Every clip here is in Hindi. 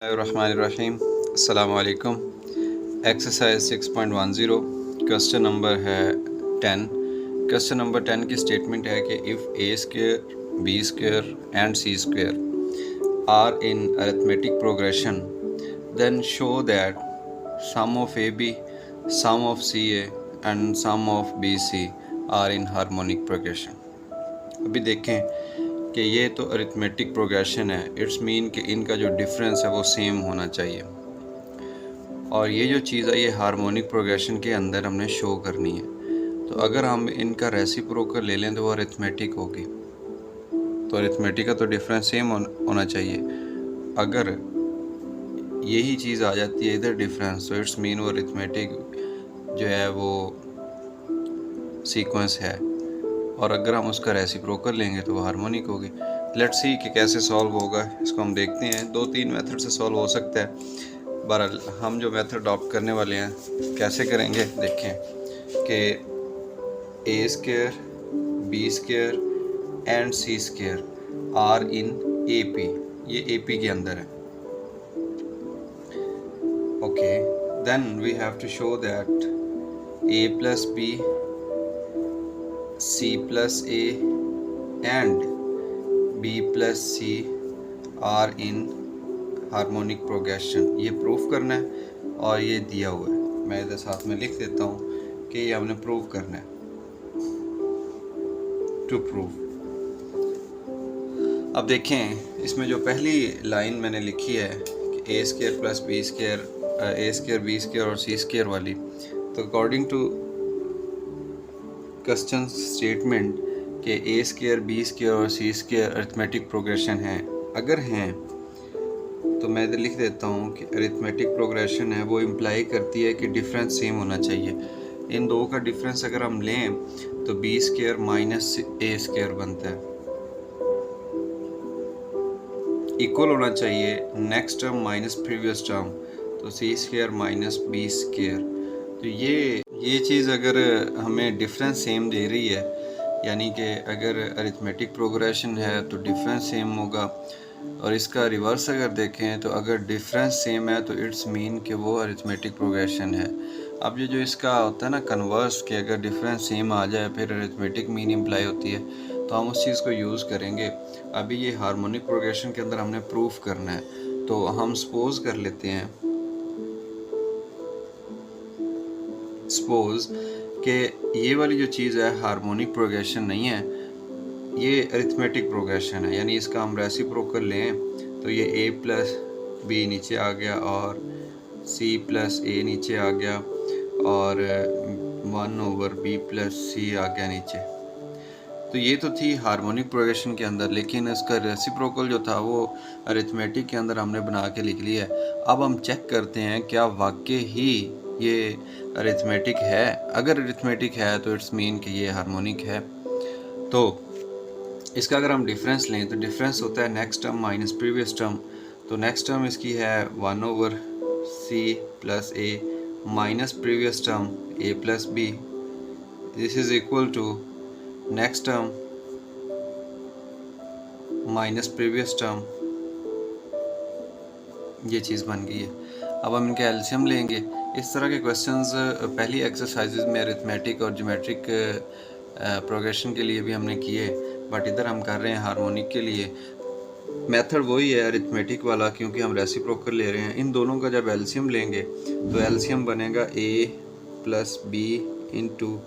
Bismillahirrahmanirrahim. Assalamu alaikum. Exercise 6.10 question number है 10। क्वेश्चन नंबर 10 की स्टेटमेंट है कि if A square B square and C square are in arithmetic progression then show that sum of A B, sum of C A and sum of B C are in harmonic progression. अभी देखें कि ये तो अरिथमेटिक प्रोग्रेशन है, इट्स मीन कि इनका जो डिफरेंस है वो सेम होना चाहिए, और ये जो चीज़ है ये हार्मोनिक प्रोग्रेशन के अंदर हमने शो करनी है। तो अगर हम इनका रेसिप्रोकल ले लें तो वो अरिथमेटिक होगी, तो अरिथमेटिक का तो डिफरेंस सेम होना चाहिए। अगर यही चीज़ आ जाती है इधर डिफरेंस, तो इट्स मीन वो अरिथमेटिक जो है वो सीक्वेंस है, और अगर हम उसका रेसिप्रोकल लेंगे तो वो हार्मोनिक होगी। लेट्स सी कि कैसे सॉल्व होगा, इसको हम देखते हैं। 2-3 मेथड से सॉल्व हो सकता है। बहरहाल हम जो मेथड अडॉप्ट करने वाले हैं कैसे करेंगे, देखें कि A square B square and C square are in A P, ये ए पी के अंदर है। Okay, then we have to show that A plus B, C plus A and B plus C are in harmonic progression. ये प्रूफ करना है और ये दिया हुआ है, मैं इधर साथ में लिख देता हूँ कि ये हमने प्रूव करना है। टू प्रूव, अब देखें इसमें जो पहली लाइन मैंने लिखी है कि A square plus B square, A square B square और सी स्क्वायर वाली, तो अकॉर्डिंग टू क्वेश्चन स्टेटमेंट के ए स्क्वायर बी स्क्वायर और सी स्क्वायर अरिथमेटिक प्रोग्रेशन है। अगर हैं तो मैं इधर लिख देता हूँ कि अरिथमेटिक प्रोग्रेशन है वो इम्प्लाई करती है कि डिफरेंस सेम होना चाहिए। इन दो का डिफरेंस अगर हम लें तो बी स्क्वायर माइनस ए स्क्वायर बनता है, इक्वल होना चाहिए next term minus previous term, तो सी स्क्वायर माइनस बी स्क्वायर। तो ये चीज़ अगर हमें डिफरेंस सेम दे रही है, यानी कि अगर अरिथमेटिक प्रोग्रेशन है तो डिफरेंस सेम होगा, और इसका रिवर्स अगर देखें तो अगर डिफरेंस सेम है तो इट्स मीन कि वो अरिथमेटिक प्रोग्रेशन है। अब ये जो इसका होता है ना कन्वर्स, कि अगर डिफरेंस सेम आ जाए फिर अरिथमेटिक मीन इम्प्लाई होती है, तो हम उस चीज़ को यूज़ करेंगे। अभी ये हार्मोनिक प्रोग्रेशन के अंदर हमने प्रूफ करना है, तो हम सपोज कर लेते हैं, सपोज कि ये वाली जो चीज़ है हार्मोनिक प्रोग्रेशन नहीं है, ये अरिथमेटिक प्रोग्रेशन है। यानी इसका हम रेसिप्रोकल लें तो ये a प्लस बी नीचे आ गया और c प्लस ए नीचे आ गया और 1/b प्लस c आ गया नीचे। तो ये तो थी हार्मोनिक प्रोग्रेशन के अंदर, लेकिन इसका रेसिप्रोकल जो था वो अरिथमेटिक के अंदर हमने बना के लिख लिया है। अब हम चेक करते हैं क्या वाकई ही ये अरिथमेटिक है। अगर अरिथमेटिक है तो इट्स मीन कि ये हार्मोनिक है। तो इसका अगर हम डिफरेंस लें तो डिफरेंस होता है next term minus previous term. तो नेक्स्ट टर्म इसकी है 1/c plus A minus previous term a plus B, this is equal to next term minus previous term. ये चीज़ बन गई है। अब हम इनके एलसीएम लेंगे। इस तरह के क्वेश्चंस पहली एक्सरसाइजेज में अरिथमेटिक और ज्योमेट्रिक प्रोग्रेशन के लिए भी हमने किए, बट इधर हम कर रहे हैं हार्मोनिक के लिए। मेथड वही है अरिथमेटिक वाला, क्योंकि हम रेसिप्रोकल ले रहे हैं। इन दोनों का जब एलसीएम लेंगे तो एलसीएम बनेगा a plus B into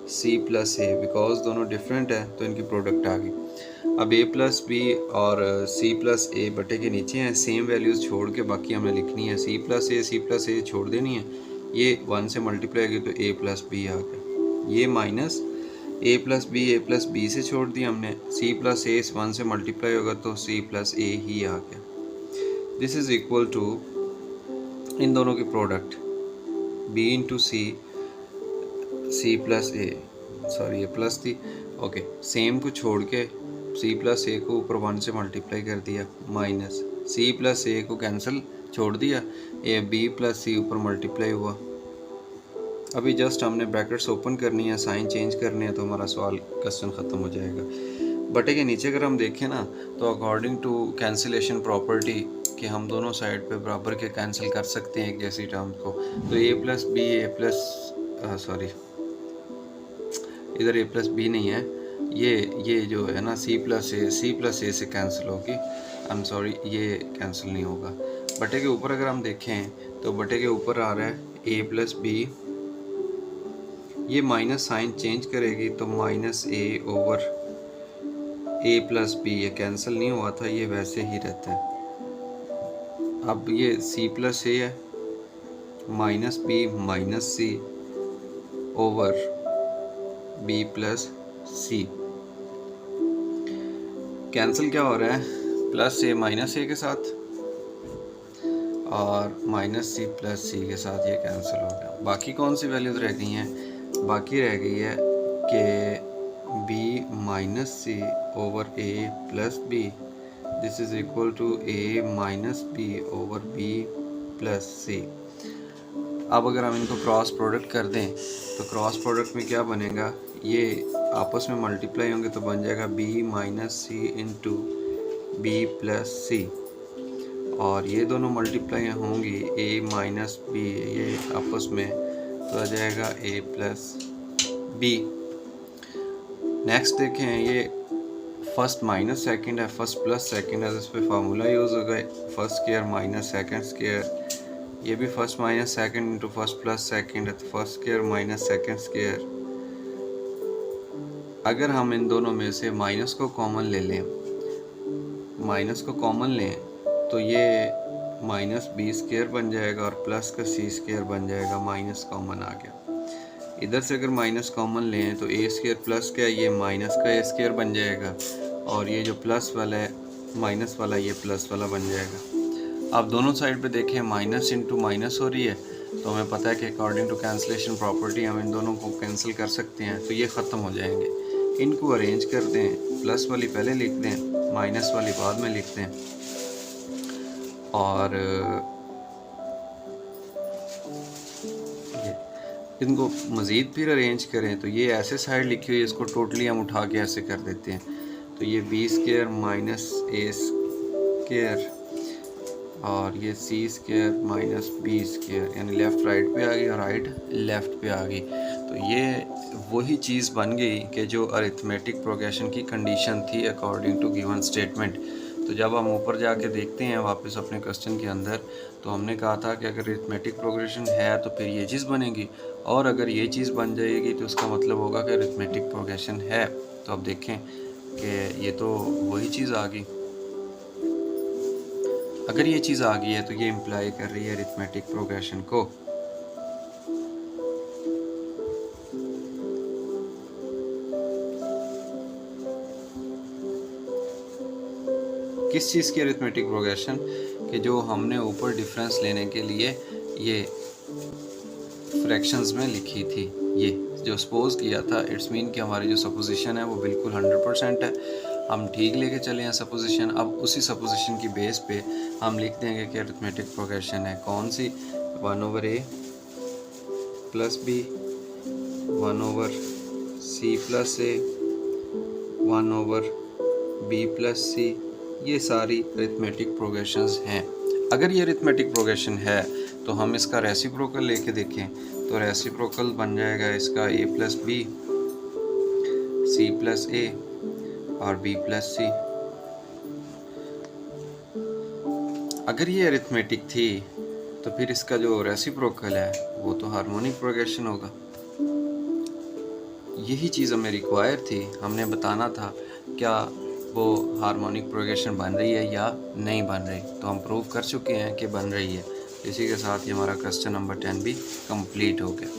C plus A, because दोनों डिफरेंट है तो इनकी प्रोडक्ट आ गई। अब a प्लस बी और c प्लस ए बटे के नीचे हैं, सेम वैल्यूज़ छोड़ के बाकी हमें लिखनी है। c प्लस ए छोड़ देनी है, ये 1 से मल्टीप्लाई होगी तो a प्लस बी आ गया। ये माइनस a प्लस बी से छोड़ दिया हमने, c प्लस ए 1 से मल्टीप्लाई होगा तो c प्लस ए ही आ गया। दिस इज़ इक्वल टू इन दोनों की product b into C plus A, sorry ये प्लस थी, ओके, सेम को छोड़ के c प्लस ए को ऊपर 1 से मल्टीप्लाई कर दिया, माइनस c प्लस ए को कैंसिल छोड़ दिया, ए b प्लस सी ऊपर मल्टीप्लाई हुआ। अभी जस्ट हमने ब्रैकेट्स ओपन करनी है, साइन चेंज करने हैं, तो हमारा सवाल क्वेश्चन ख़त्म हो जाएगा। बटे के नीचे अगर हम देखें ना तो अकॉर्डिंग टू कैंसिलेशन प्रॉपर्टी कि हम दोनों साइड पे बराबर के कैंसिल कर सकते हैं एक जैसी टर्म्स को, तो ए प्लस बी सॉरी इधर ए प्लस बी नहीं है, ये जो है ना सी प्लस ए से कैंसिल होगी। आई एम सॉरी, ये कैंसिल नहीं होगा। बटे के ऊपर अगर हम देखें तो बटे के ऊपर आ रहा है ए प्लस बी, ये माइनस साइन चेंज करेगी तो minus A over A plus B, ये कैंसिल नहीं हुआ था, ये वैसे ही रहता है। अब ये सी प्लस ए है minus B minus C over B plus सी, कैंसिल क्या हो रहा है, प्लस ए माइनस ए के साथ और माइनस सी प्लस सी के साथ ये कैंसिल हो गया। बाकी कौन सी वैल्यूज रह गई हैं, बाकी रह गई है कि B minus C over A plus B, this is equal to A minus B over B plus C. अब अगर हम इनको क्रॉस प्रोडक्ट कर दें तो क्रॉस प्रोडक्ट में क्या बनेगा, ये आपस में मल्टीप्लाई होंगे तो बन जाएगा बी माइनस सी इंटू बी प्लस सी, और ये दोनों मल्टीप्लाई होंगी ए माइनस बी, ये आपस में तो आ जाएगा ए प्लस बी। नेक्स्ट देखें, ये फर्स्ट माइनस सेकंड है, फर्स्ट प्लस सेकंड है, तो इस पर फार्मूला यूज़ हो गए first square minus second square, ये भी first minus second into first plus second है, तो first square minus second square. अगर हम इन दोनों में से माइनस को कॉमन ले लें, माइनस को कॉमन लें तो ये माइनस बी स्क्वायर बन जाएगा और प्लस का सी स्क्वायर बन जाएगा, माइनस कॉमन आ गया। इधर से अगर माइनस कॉमन लें तो ए स्क्वायर प्लस का ये माइनस का ए स्क्वायर बन जाएगा, और ये जो प्लस वाला है माइनस वाला ये प्लस वाला बन जाएगा। अब दोनों साइड पे देखें माइनस इंटू माइनस हो रही है, तो हमें पता है कि अकॉर्डिंग टू कैंसिलेशन प्रॉपर्टी हम इन दोनों को कैंसिल कर सकते हैं, तो ये ख़त्म हो जाएंगे। इनको अरेंज कर दें, प्लस वाली पहले लिख दें, माइनस वाली बाद में लिख दें, और इनको मज़ीद फिर अरेंज करें तो ये ऐसे साइड लिखी हुई है, इसको टोटली हम उठा के ऐसे कर देते हैं, तो ये बी स्क्वायर माइनस ए स्क्वायर और ये सी स्क्वायर माइनस बी स्क्वायर, यानी लेफ़्ट राइट पे आ गई और राइट लेफ़्ट पे आ गई। तो ये वही चीज़ बन गई कि जो अरिथमेटिक प्रोग्रेशन की कंडीशन थी अकॉर्डिंग टू गिवन स्टेटमेंट। तो जब हम ऊपर जाके देखते हैं वापस अपने क्वेश्चन के अंदर, तो हमने कहा था कि अगर अरिथमेटिक प्रोग्रेशन है तो फिर ये चीज़ बनेगी, और अगर ये चीज़ बन जाएगी तो उसका मतलब होगा कि अरिथमेटिक प्रोग्रेशन है। तो अब देखें कि ये तो वही चीज़ आ गई। अगर ये चीज़ आ गई है तो ये इम्प्लाई कर रही है अरिथमेटिक प्रोग्रेशन को। किस चीज़ की अरिथमेटिक प्रोग्रेशन, कि जो हमने ऊपर डिफरेंस लेने के लिए ये फ्रैक्शंस में लिखी थी, ये जो सपोज किया था, इट्स मीन कि हमारी जो सपोजिशन है वो बिल्कुल 100% है, हम ठीक लेके चले हैं सपोजिशन। अब उसी सपोजिशन की बेस पे हम लिख देंगे कि अरिथमेटिक प्रोग्रेशन है कौन सी, 1 over A plus B, 1 over C plus A, 1 over B plus C, ये सारी अरिथमेटिक प्रोग्रेशंस हैं। अगर ये अरिथमेटिक प्रोग्रेशन है तो हम इसका रेसिप्रोकल लेके देखें, तो रेसिप्रोकल बन जाएगा इसका ए प्लस बी, सी प्लस ए और बी प्लस सी। अगर ये अरिथमेटिक थी तो फिर इसका जो रेसिप्रोकल है वो तो हार्मोनिक प्रोग्रेशन होगा। यही चीज़ हमें रिक्वायर थी, हमने बताना था क्या वो हार्मोनिक प्रोग्रेशन बन रही है या नहीं बन रही, तो हम प्रूव कर चुके हैं कि बन रही है। इसी के साथ ही हमारा क्वेश्चन नंबर 10 भी कंप्लीट हो गया।